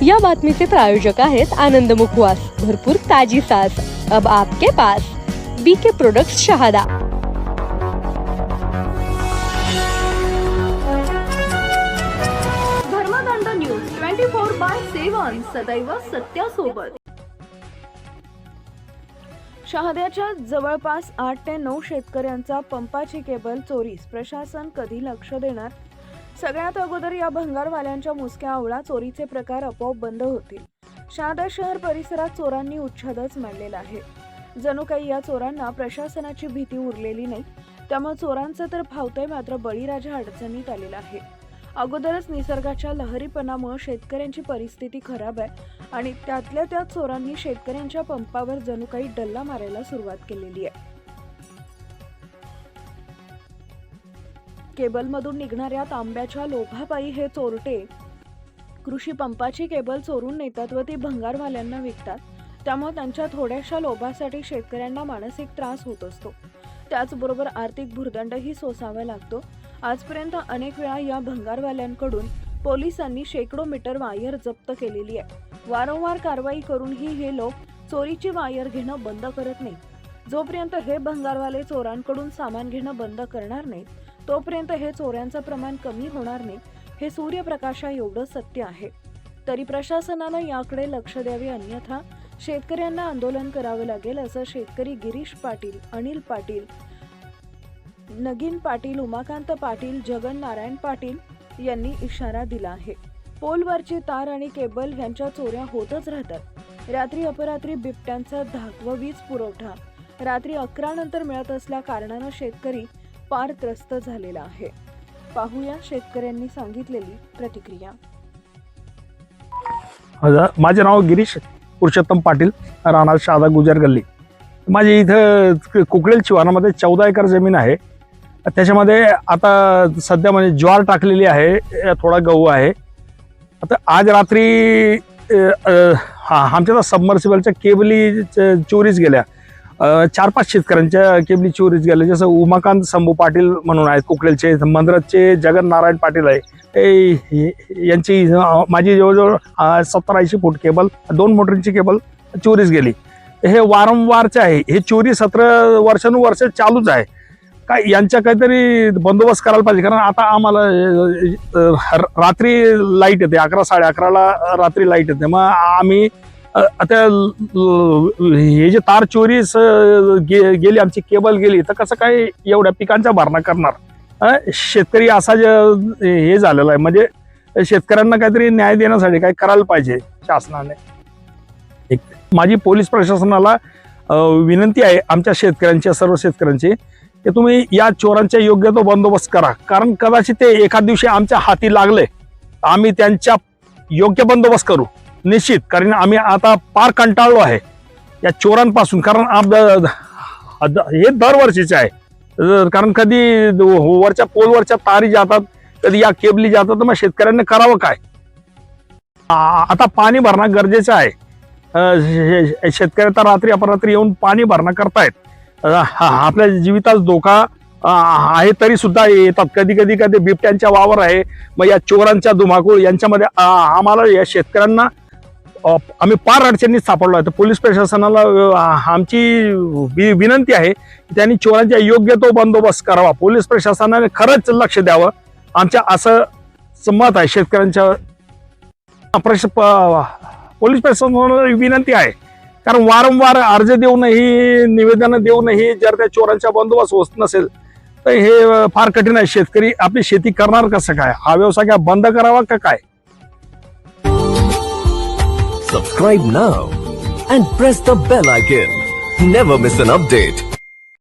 या बातमीचे प्रायोजक आहेत आनंद मुखवास, भरपूर ताजी सास अब आपके पास। BK products Shahada. Dharmadand news 24/7 सदैव सत्यासोबत। शहाद्याच्या जवळपास 8 ते 9 शेतकऱ्यांचा पंपाची केबल चोरीस प्रशासन कधी लक्ष देणार? सगळ्यात अगोदर या भंगारवाल्यांच्या मुसक्या आवळा चोरीचे प्रकार आपोआप बंद होतील। शहादा शहर परिसरात चोरांनी उच्छादच मांडलेला आहे। जणू काही या चोरांना प्रशासनाची भीती उरलेली नाही। त्यामुळे चोरांचं तर फावतंय, मात्र बळीराजा अडचणीत आलेला आहे। अगोदरच निसर्गाच्या लहरीपणामुळे शेतकऱ्यांची परिस्थिती खराब आहे आणि त्यातल्या त्यात चोरांनी शेतकऱ्यांच्या पंपावर जणू काही डल्ला मारायला सुरुवात केलेली आहे। केबलमधून निघणाऱ्या तांब्याच्या लोभापायी हे चोरटे कृषी पंपाची केबल चोरून नेतात व ती भंगारवाल्यांना विकतात। त्यामुळे त्यांच्या थोड्याशा लोभासाठी शेतकऱ्यांना मानसिक त्रास होत असतो, त्याचबरोबर आर्थिक भुर्दंडही सोसावा लागतो। आजपर्यंत अनेक वेळा या भंगारवाल्यांकडून पोलिसांनी शेकडो मीटर वायर जप्त केलेली आहे। वारंवार कारवाई करूनही हे लोक चोरीची वायर घेणं बंद करत नाही। जोपर्यंत हे भंगारवाले चोरांकडून सामान घेणं बंद करणार नाही तोपर्यंत हे चोऱ्यांचं प्रमाण कमी होणार नाही, हे सूर्यप्रकाशा एवढं सत्य आहे। तरी प्रशासनानं याकडे लक्ष द्यावे, अन्यथा शेतकऱ्यांना आंदोलन करावं लागेल, असं शेतकरी गिरीश पाटील, अनिल पाटील, नगीन पाटील, उमाकांत पाटील, जगन नारायण पाटील यांनी इशारा दिला आहे। पोलवरची तार आणि केबल यांच्या चोऱ्या होतच राहतात। रात्री अपरात्री बिबट्यांचा धाक व वीज पुरवठा रात्री 11 नंतर मिळत असल्या कारणानं शेतकरी पार त्रस्त झालेला आहे। पाहूया शेतकऱ्यांनी सांगितलेली प्रतिक्रिया। माझे नाव गिरीश पुरुषोत्तम पाटील, राहणार शहादा गुजर गल्ली। माझी इथं कुकडेल शिवारामध्ये 14 एकर जमीन आहे। त्याच्यामध्ये आता सध्या म्हणजे ज्वार टाकलेली आहे, थोडा गहू आहे। आता आज रात्री आमच्या सबमर्सिबलच्या केबली चोरीस गेल्या। 4-5 शेतकऱ्यांच्या केबली चोरीस गेल्या। जसं उमाकांत शंभू पाटील म्हणून आहेत कुकडेलचे, मंद्रजचे जगन नारायण पाटील आहे, यांची माझी जवळजवळ 70-80 फूट केबल, 2 मोटरींची केबल चोरीस गेली। हे वारंवारचे आहे, हे चोरी 17 वर्षानुवर्ष चालूच आहे। काय यांच्या काहीतरी बंदोबस्त करायला पाहिजे, कारण आता आम्हाला रात्री लाईट येते, 11-11:30ला रात्री लाईट येते। मग आम्ही आता हे जे तार चोरीस गेली, आमची केबल गेली, तर कसं काय एवढ्या पिकांचा भरणा करणार? शेतकरी असा हे झालेला आहे, म्हणजे शेतकऱ्यांना काहीतरी न्याय देण्यासाठी काय करायला पाहिजे शासनाने। माझी पोलीस प्रशासनाला विनंती आहे, आमच्या शेतकऱ्यांची, सर्व शेतकऱ्यांची, की तुम्ही या चोरांचा योग्य तो बंदोबस्त करा, कारण कदाचित ते एखाद दिवशी आमच्या हाती लागले आम्ही त्यांच्या योग्य बंदोबस्त करू निश्चित। कारण आम्ही आता पार कंटाळलो आहे या चोरांपासून, कारण हे दरवर्षीचे आहे। कारण कधी वरच्या पोलवरच्या तारी जातात, कधी या केबली जातात, तर मग शेतकऱ्यांनी करावं काय? आता पाणी भरणं गरजेचं आहे। शेतकरी तर रात्री अपरात्री येऊन पाणी भरणं करतायत। आपल्या जीविताचा धोका आहे तरी सुद्धा येतात। कधी बिबट्यांच्या वावर आहे, मग या चोरांच्या धुमाकूळ यांच्यामध्ये आम्हाला या शेतकऱ्यांना आम्ही पार अडचणीत सापडलो आहे। तर पोलीस प्रशासनाला आमची विनंती आहे की त्यांनी चोरांचा योग्य तो बंदोबस्त करावा। पोलीस प्रशासनाने खरंच लक्ष द्यावं, आमच्या असं मत आहे शेतकऱ्यांच्या। पोलीस प्रशासनाला विनंती आहे, कारण वारंवार अर्ज देऊनही, निवेदन देऊनही जर त्या चोरांचा बंदोबस्त होत नसेल तर हे फार कठीण आहे। शेतकरी आपली शेती करणार कसं काय? हा व्यवसाय काय बंद करावा का काय? Subscribe now and press the bell icon. Never miss an update.